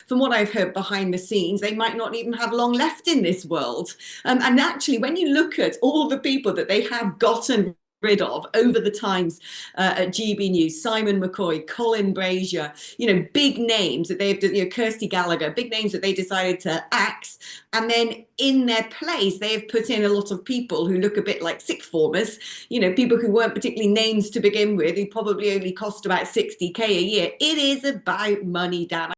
from what I've heard behind the scenes, they might not even have long left in this world. And actually, when you look at all the people that they have gotten rid of over the times at GB News, Simon McCoy, Colin Brazier, big names that they've, Kirsty Gallagher, big names that they decided to axe. And then in their place, they have put in a lot of people who look a bit like sixth formers, people who weren't particularly names to begin with, who probably only cost about 60k a year. It is about money, Dan.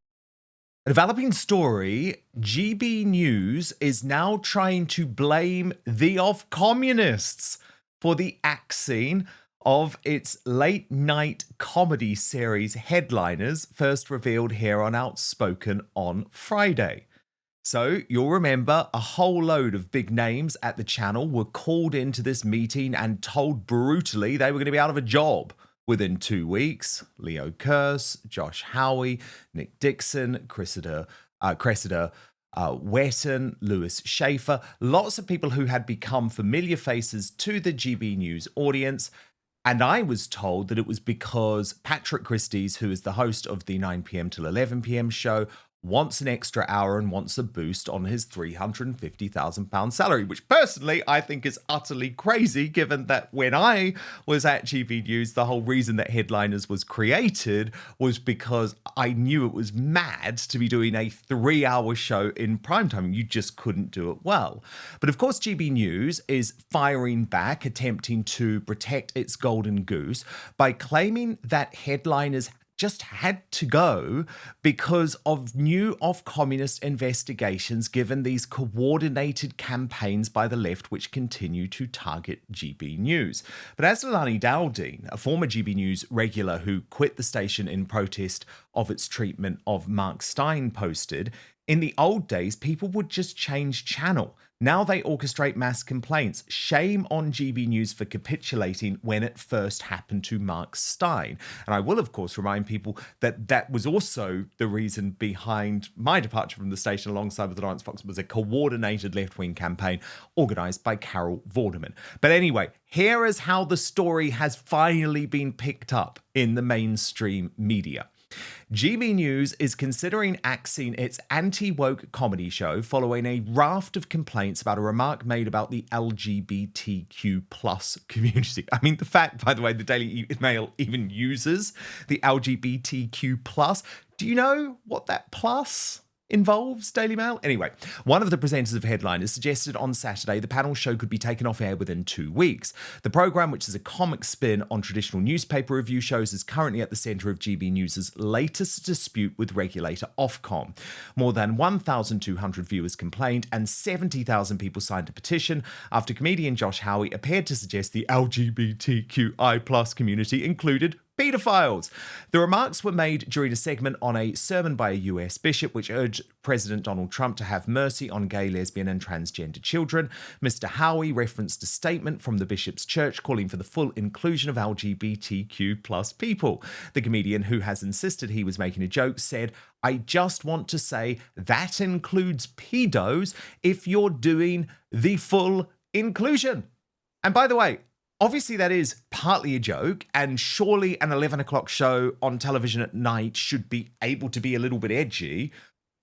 A developing story, GB News is now trying to blame the Ofcommunists for the axing of its late-night comedy series Headliners, first revealed here on Outspoken on Friday. So you'll remember a whole load of big names at the channel were called into this meeting and told brutally they were going to be out of a job within 2 weeks. Leo Kearse, Josh Howie, Nick Dixon, Cressida, Wootton, Lewis Schaefer, lots of people who had become familiar faces to the GB News audience. And I was told that it was because Patrick Christys, who is the host of the 9 p.m. till 11 p.m. show, wants an extra hour and wants a boost on his £350,000 salary, which personally I think is utterly crazy, given that when I was at GB News, the whole reason that Headliners was created was because I knew it was mad to be doing a 3-hour show in primetime. You just couldn't do it well. But of course, GB News is firing back, attempting to protect its golden goose by claiming that Headliners just had to go because of new Ofcommunist investigations, given these coordinated campaigns by the left which continue to target GB News. But as Lani Dowding, a former GB News regular who quit the station in protest of its treatment of Mark Steyn, posted, in the old days, people would just change channel. Now they orchestrate mass complaints. Shame on GB News for capitulating when it first happened to Mark Steyn. And I will, of course, remind people that that was also the reason behind my departure from the station alongside with Lawrence Fox. It was a coordinated left-wing campaign organised by Carol Vorderman. But anyway, here is how the story has finally been picked up in the mainstream media. GB News is considering axing its anti-woke comedy show following a raft of complaints about a remark made about the LGBTQ plus community. I mean, the fact, by the way, the Daily Mail even uses the LGBTQ plus. Do you know what that plus involves, Daily Mail? Anyway, one of the presenters of Headliners suggested on Saturday the panel show could be taken off air within 2 weeks. The programme, which is a comic spin on traditional newspaper review shows, is currently at the centre of GB News' latest dispute with regulator Ofcom. More than 1,200 viewers complained and 70,000 people signed a petition after comedian Josh Howie appeared to suggest the LGBTQI plus community included pedophiles. The remarks were made during a segment on a sermon by a US bishop which urged President Donald Trump to have mercy on gay, lesbian and transgender children. Mr. Howie referenced a statement from the bishop's church calling for the full inclusion of LGBTQ plus people. The comedian, who has insisted he was making a joke, said, "I just want to say that includes pedos if you're doing the full inclusion." And by the way, obviously, that is partly a joke, and surely an 11 o'clock show on television at night should be able to be a little bit edgy.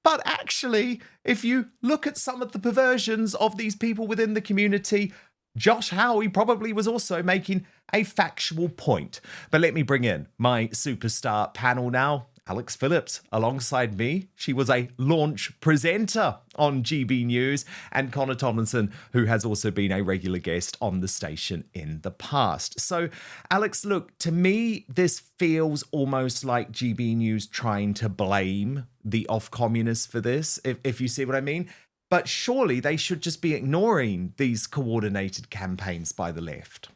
But actually, if you look at some of the perversions of these people within the community, Josh Howie probably was also making a factual point. But let me bring in my superstar panel now. Alex Phillips alongside me. She was a launch presenter on GB News, and Connor Tomlinson, who has also been a regular guest on the station in the past. So, Alex, look, to me, this feels almost like GB News trying to blame the Ofcommunists for this, if you see what I mean. But surely they should just be ignoring these coordinated campaigns by the left.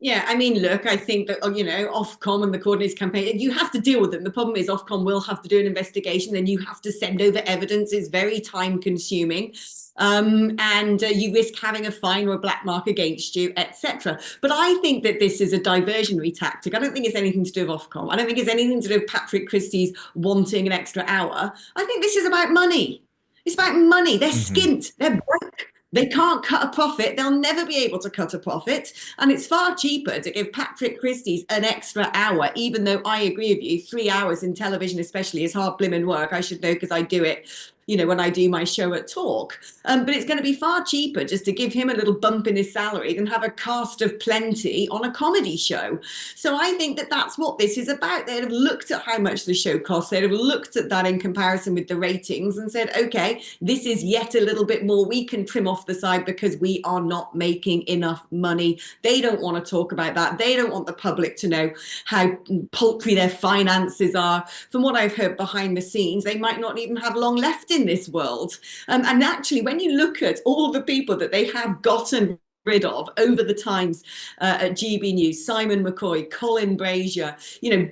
Yeah, I mean, look, I think that, Ofcom and the Coordinates campaign, you have to deal with them. The problem is Ofcom will have to do an investigation, then you have to send over evidence. It's very time consuming. And you risk having a fine or a black mark against you, etc. But I think that this is a diversionary tactic. I don't think it's anything to do with Ofcom. I don't think it's anything to do with Patrick Christys wanting an extra hour. I think this is about money. It's about money. They're skint. They're broke. They can't cut a profit. They'll never be able to cut a profit. And it's far cheaper to give Patrick Christie's an extra hour, even though I agree with you, 3 hours in television, especially, is hard blimmin' work. I should know because I do it, when I do my show at Talk. But it's going to be far cheaper just to give him a little bump in his salary than have a cast of plenty on a comedy show. So I think that that's what this is about. They'd have looked at how much the show costs. They'd have looked at that in comparison with the ratings and said, okay, this is yet a little bit more. We can trim off the side because we are not making enough money. They don't want to talk about that. They don't want the public to know how paltry their finances are. From what I've heard behind the scenes, they might not even have long left in this world. And actually, when you look at all the people that they have gotten rid of over the times at GB News, Simon McCoy, Colin Brazier,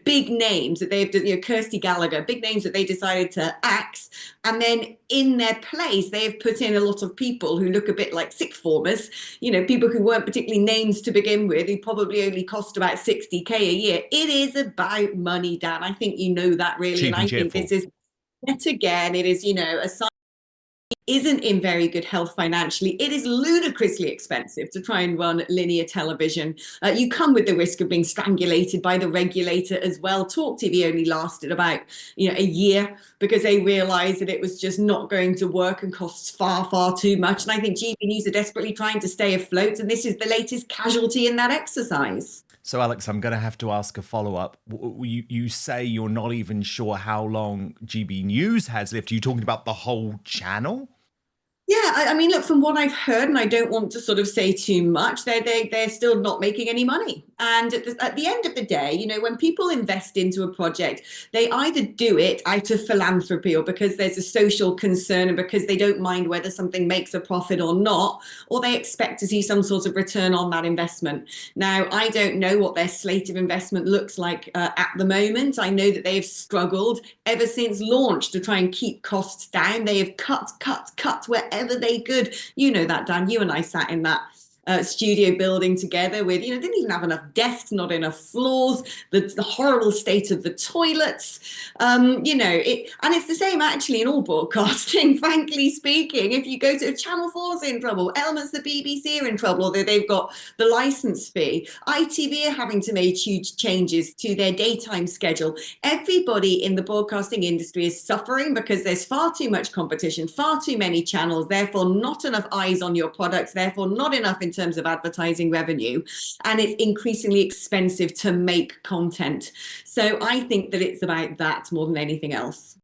big names that they've, Kirsty Gallagher, big names that they decided to axe. And then in their place, they've put in a lot of people who look a bit like sick formers, people who weren't particularly names to begin with, who probably only cost about 60K a year. It is about money, Dan. I think you know that really. Cheap and I think this is, yet again, it is, a sign isn't in very good health financially. It is ludicrously expensive to try and run linear television. You come with the risk of being strangulated by the regulator as well. Talk TV only lasted about a year because they realized that it was just not going to work and costs far, far too much. And I think GB News are desperately trying to stay afloat. And this is the latest casualty in that exercise. So, Alex, I'm going to have to ask a follow-up. You say you're not even sure how long GB News has left. Are you talking about the whole channel? Yeah, I mean, look, from what I've heard, and I don't want to sort of say too much, they're still not making any money. And at the end of the day, when people invest into a project, they either do it out of philanthropy or because there's a social concern and because they don't mind whether something makes a profit or not, or they expect to see some sort of return on that investment. Now, I don't know what their slate of investment looks like at the moment. I know that they have struggled ever since launch to try and keep costs down. They have cut wherever they could. You know that, Dan. You and I sat in that studio building together with, didn't even have enough desks, not enough floors, the horrible state of the toilets. And it's the same actually in all broadcasting, frankly speaking. If you go to Channel 4's in trouble, elements of the BBC are in trouble, although they've got the license fee. ITV are having to make huge changes to their daytime schedule. Everybody in the broadcasting industry is suffering because there's far too much competition, far too many channels, therefore not enough eyes on your products, therefore not enough in terms of advertising revenue, and it's increasingly expensive to make content. So I think that it's about that more than anything else.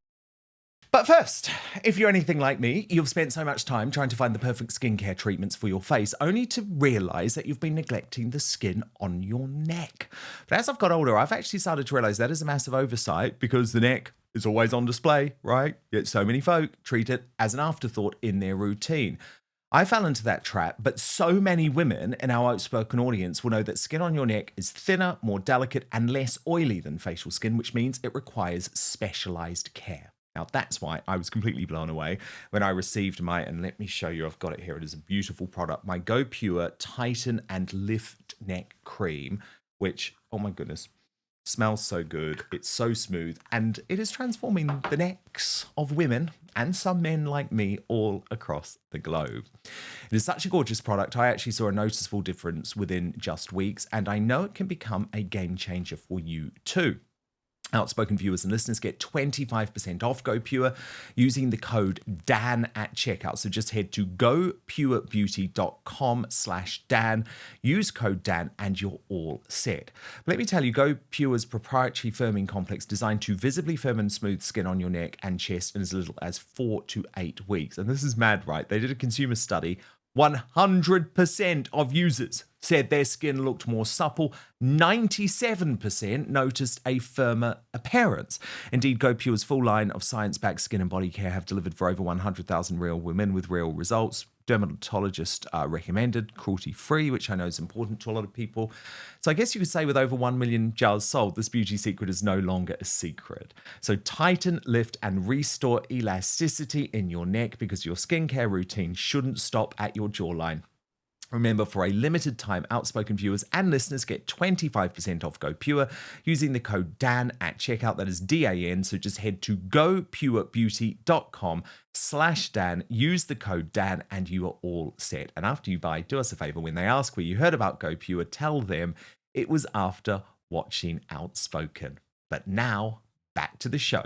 But first, if you're anything like me, you've spent so much time trying to find the perfect skincare treatments for your face, only to realise that you've been neglecting the skin on your neck. But as I've got older, I've actually started to realise that is a massive oversight because the neck is always on display, right? Yet so many folk treat it as an afterthought in their routine. I fell into that trap, but so many women in our Outspoken audience will know that skin on your neck is thinner, more delicate, and less oily than facial skin, which means it requires specialised care. Now, that's why I was completely blown away when I received and let me show you, I've got it here. It is a beautiful product, my GoPure Tighten and Lift Neck Cream, which, oh my goodness, smells so good. It's so smooth, and it is transforming the necks of women and some men like me all across the globe. It is such a gorgeous product. I actually saw a noticeable difference within just weeks, and I know it can become a game changer for you too. Outspoken viewers and listeners get 25% off GoPure using the code DAN at checkout. So just head to gopurebeauty.com/Dan, use code DAN, and you're all set. But let me tell you, GoPure's proprietary firming complex designed to visibly firm and smooth skin on your neck and chest in as little as 4 to 8 weeks. And this is mad, right? They did a consumer study. 100% of users said their skin looked more supple. 97% noticed a firmer appearance. Indeed, GoPure's full line of science-backed skin and body care have delivered for over 100,000 real women with real results. Dermatologist recommended, cruelty-free, which I know is important to a lot of people. So I guess you could say with over 1 million jars sold, this beauty secret is no longer a secret. So tighten, lift, and restore elasticity in your neck because your skincare routine shouldn't stop at your jawline. Remember, for a limited time, Outspoken viewers and listeners get 25% off GoPure using the code DAN at checkout. That is DAN. So just head to gopurebeauty.com/Dan, use the code DAN, and you are all set. And after you buy, do us a favor. When they ask where you heard about GoPure, tell them it was after watching Outspoken. But now, back to the show.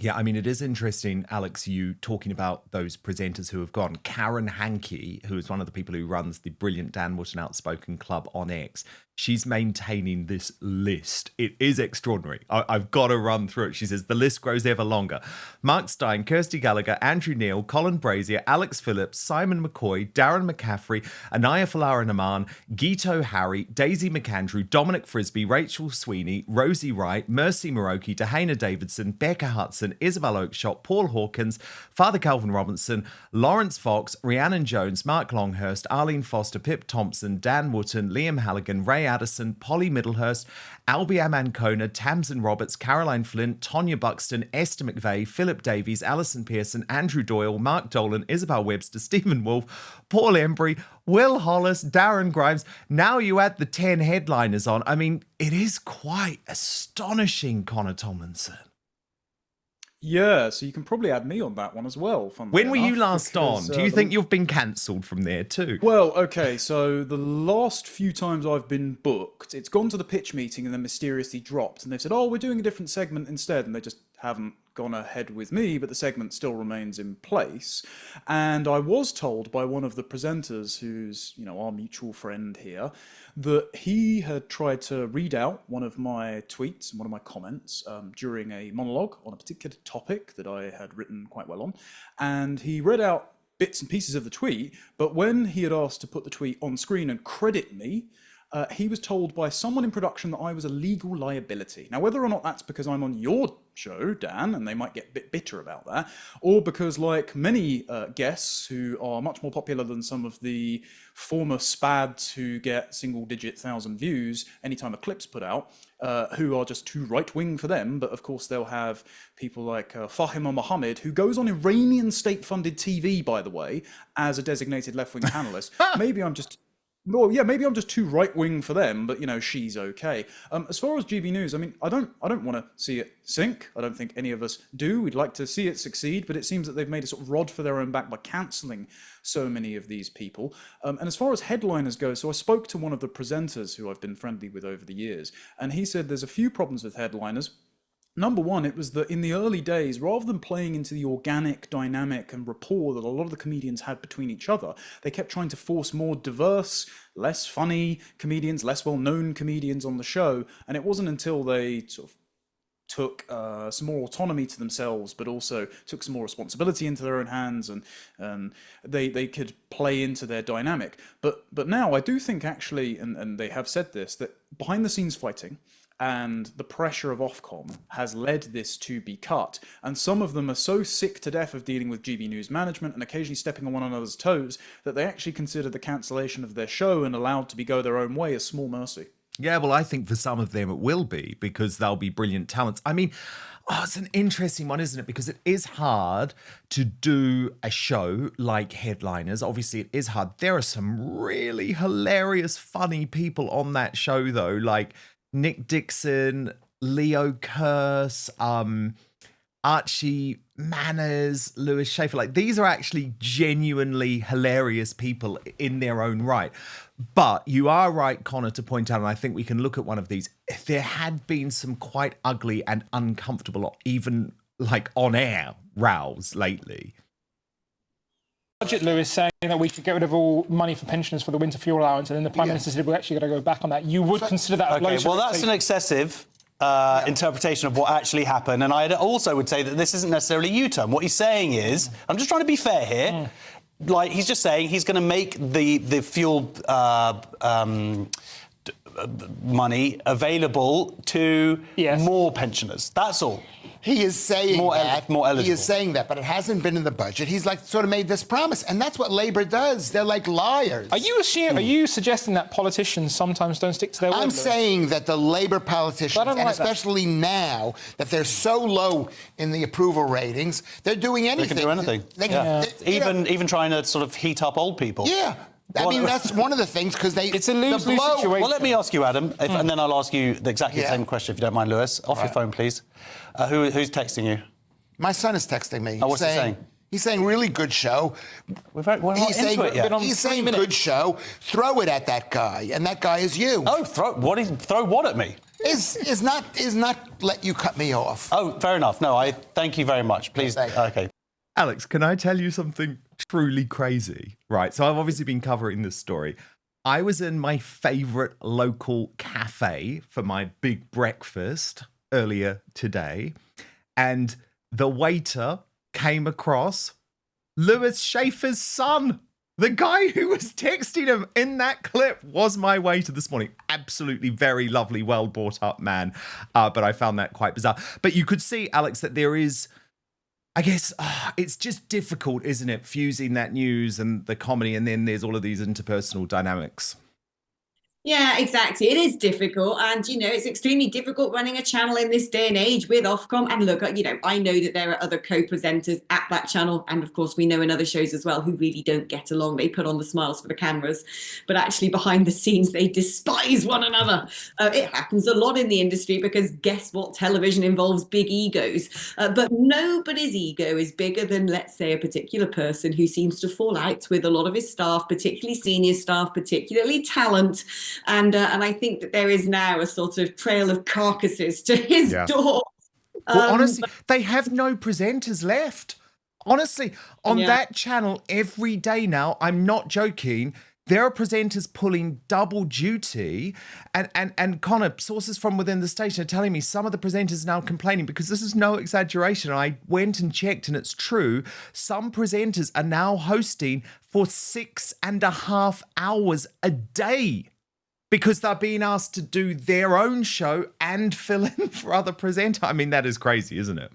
Yeah, I mean, it is interesting, Alex, you talking about those presenters who have gone. Karen Hankey, who is one of the people who runs the brilliant Dan Wootton Outspoken Club on X, she's maintaining this list. It is extraordinary. I've got to run through it. She says, the list grows ever longer. Mark Stein, Kirsty Gallagher, Andrew Neil, Colin Brazier, Alex Phillips, Simon McCoy, Darren McCaffrey, Anaya Falaraman, Gito Harry, Daisy McAndrew, Dominic Frisby, Rachel Sweeney, Rosie Wright, Mercy Moroki, Dahana Davidson, Becca Hudson, Isabel Oakeshott, Paul Hawkins, Father Calvin Robinson, Lawrence Fox, Rhiannon Jones, Mark Longhurst, Arlene Foster, Pip Thompson, Dan Wootton, Liam Halligan, Ray Addison, Polly Middlehurst, Albiam Ancona, Tamsin Roberts, Caroline Flint, Tonya Buxton, Esther McVeigh, Philip Davies, Alison Pearson, Andrew Doyle, Mark Dolan, Isabel Webster, Stephen Wolfe, Paul Embry, Will Hollis, Darren Grimes. Now you add the 10 headliners on. I mean, it is quite astonishing, Connor Tomlinson. Yeah, so you can probably add me on that one as well. When were you last on? Do you think you've been cancelled from there too? Well, okay, so the last few times I've been booked, it's gone to the pitch meeting and then mysteriously dropped. And they've said, oh, we're doing a different segment instead. And they just haven't gone ahead with me, but the segment still remains in place. And I was told by one of the presenters, who's, you know, our mutual friend here, that he had tried to read out one of my tweets and one of my comments during a monologue on a particular topic that I had written quite well on. And he read out bits and pieces of the tweet, but when he had asked to put the tweet on screen and credit me, he was told by someone in production that I was a legal liability. Now, whether or not that's because I'm on your show, Dan, and they might get a bit bitter about that, or because, like many guests who are much more popular than some of the former spads who get single-digit 1,000 views anytime a clip's put out, who are just too right-wing for them, but of course they'll have people like Fahima Mohammed, who goes on Iranian state-funded TV, by the way, as a designated left-wing panelist. Maybe I'm just too right-wing for them, but, you know, she's okay. As far as GB News, I mean, I don't want to see it sink. I don't think any of us do. We'd like to see it succeed, but it seems that they've made a sort of rod for their own back by cancelling so many of these people. And as far as headliners go, so I spoke to one of the presenters who I've been friendly with over the years, and he said there's a few problems with headliners. Number one, it was that in the early days, rather than playing into the organic dynamic and rapport that a lot of the comedians had between each other, they kept trying to force more diverse, less funny comedians, less well-known comedians on the show. And it wasn't until they sort of took some more autonomy to themselves, but also took some more responsibility into their own hands, and they could play into their dynamic. But now I do think actually, and they have said this, that behind the scenes fighting and the pressure of Ofcom has led this to be cut. And some of them are so sick to death of dealing with GB News management and occasionally stepping on one another's toes that they actually consider the cancellation of their show and allowed to go their own way a small mercy. Yeah, well, I think for some of them it will be, because they'll be brilliant talents. I mean, it's an interesting one, isn't it? Because it is hard to do a show like Headliners. Obviously, it is hard. There are some really hilarious, funny people on that show, though, like Nick Dixon, Leo Kearse, Archie Manners, Lewis Schaefer. Like, these are actually genuinely hilarious people in their own right. But you are right, Connor, to point out, and I think we can look at one of these, if there had been some quite ugly and uncomfortable, even like on-air rows lately. Budget Lewis saying that we should get rid of all money for pensioners for the winter fuel allowance, and then the Prime Minister said we're actually going to go back on that. You would consider that a low? Well, that's an excessive interpretation of what actually happened, and I also would say that this isn't necessarily a U-turn. What he's saying is, I'm just trying to be fair here, like he's just saying he's going to make the fuel money available to more pensioners. That's all. He is saying more eligible. He is saying that, but it hasn't been in the budget. He's like sort of made this promise, and that's what Labour does. They're like liars. Are you suggesting that politicians sometimes don't stick to their word? I'm saying that the Labour politicians, and especially now that they're so low in the approval ratings, they're doing anything. They can do anything. Even trying to sort of heat up old people. Yeah. I mean, that's one of the things, because it's a lose-lose situation. Well, let me ask you, Adam, and then I'll ask you exactly the same question, if you don't mind, Lewis. Off your phone, please. Who's texting you? My son is texting me. Oh, what's he saying? He's saying, really good show. We're not into it yet. He's saying, good show. Throw it at that guy, and that guy is you. Oh, throw what at me? Is not let you cut me off. Oh, fair enough. No, I thank you very much. Please. Okay. Alex, can I tell you something truly crazy? Right, so I've obviously been covering this story. I was in my favourite local cafe for my big breakfast earlier today, and the waiter came across Lewis Schaefer's son. The guy who was texting him in that clip was my waiter this morning. Absolutely very lovely, well brought up man. But I found that quite bizarre. But you could see, Alex, that there is, I guess, it's just difficult, isn't it? Fusing that news and the comedy, and then there's all of these interpersonal dynamics. Yeah, exactly. It is difficult. And, it's extremely difficult running a channel in this day and age with Ofcom. And look, I know that there are other co-presenters at that channel. And of course, we know in other shows as well who really don't get along. They put on the smiles for the cameras, but actually behind the scenes, they despise one another. It happens a lot in the industry because guess what? Television involves big egos. But nobody's ego is bigger than, let's say, a particular person who seems to fall out with a lot of his staff, particularly senior staff, particularly talent. And I think that there is now a sort of trail of carcasses to his door. Well, honestly, they have no presenters left. Honestly, on that channel every day now, I'm not joking, there are presenters pulling double duty. And Connor, sources from within the station are telling me some of the presenters are now complaining, because this is no exaggeration. I went and checked and it's true. Some presenters are now hosting for 6.5 hours a day, because they're being asked to do their own show and fill in for other presenters. I mean, that is crazy, isn't it?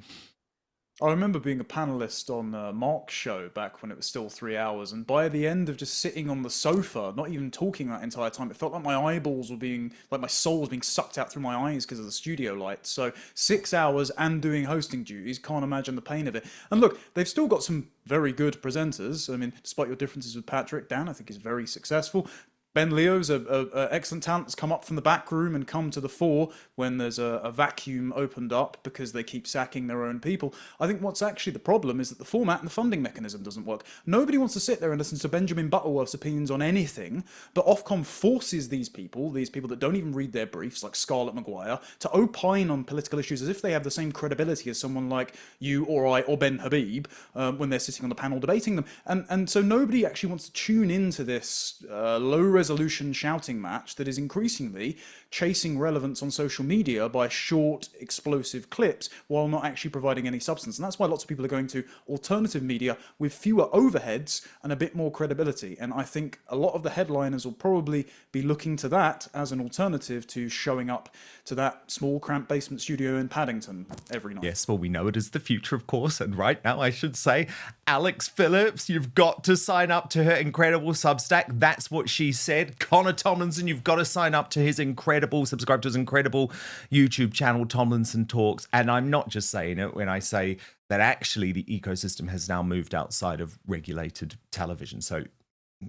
I remember being a panellist on Mark's show back when it was still 3 hours, and by the end of just sitting on the sofa, not even talking that entire time, it felt like my eyeballs were being, like my soul was being sucked out through my eyes because of the studio lights. So 6 hours and doing hosting duties, can't imagine the pain of it. And look, they've still got some very good presenters. I mean, despite your differences with Patrick, Dan, I think, is very successful. Ben Leo's an excellent talent that's come up from the back room and come to the fore when there's a vacuum opened up because they keep sacking their own people. I think what's actually the problem is that the format and the funding mechanism doesn't work. Nobody wants to sit there and listen to Benjamin Butterworth's opinions on anything, but Ofcom forces these people that don't even read their briefs, like Scarlett Maguire, to opine on political issues as if they have the same credibility as someone like you or I or Ben Habib when they're sitting on the panel debating them. And so nobody actually wants to tune into this low-resolution shouting match that is increasingly chasing relevance on social media by short, explosive clips while not actually providing any substance. And that's why lots of people are going to alternative media with fewer overheads and a bit more credibility. And I think a lot of the headliners will probably be looking to that as an alternative to showing up to that small, cramped basement studio in Paddington every night. Yes, well, we know it is the future, of course. And right now, I should say, Alex Phillips, you've got to sign up to her incredible Substack. That's what she said. Connor Tomlinson, you've got to sign up to his subscribe to his incredible YouTube channel, Tomlinson Talks. And I'm not just saying it when I say that actually the ecosystem has now moved outside of regulated television. So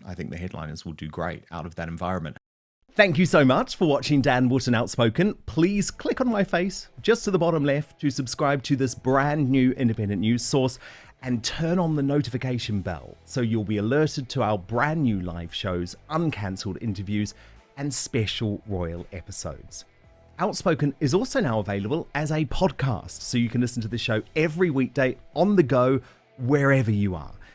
I think the headliners will do great out of that environment. Thank you so much for watching Dan Wootton Outspoken. Please click on my face just to the bottom left to subscribe to this brand new independent news source and turn on the notification bell so you'll be alerted to our brand new live shows, uncancelled interviews, and special royal episodes. Outspoken is also now available as a podcast, so you can listen to the show every weekday on the go, wherever you are.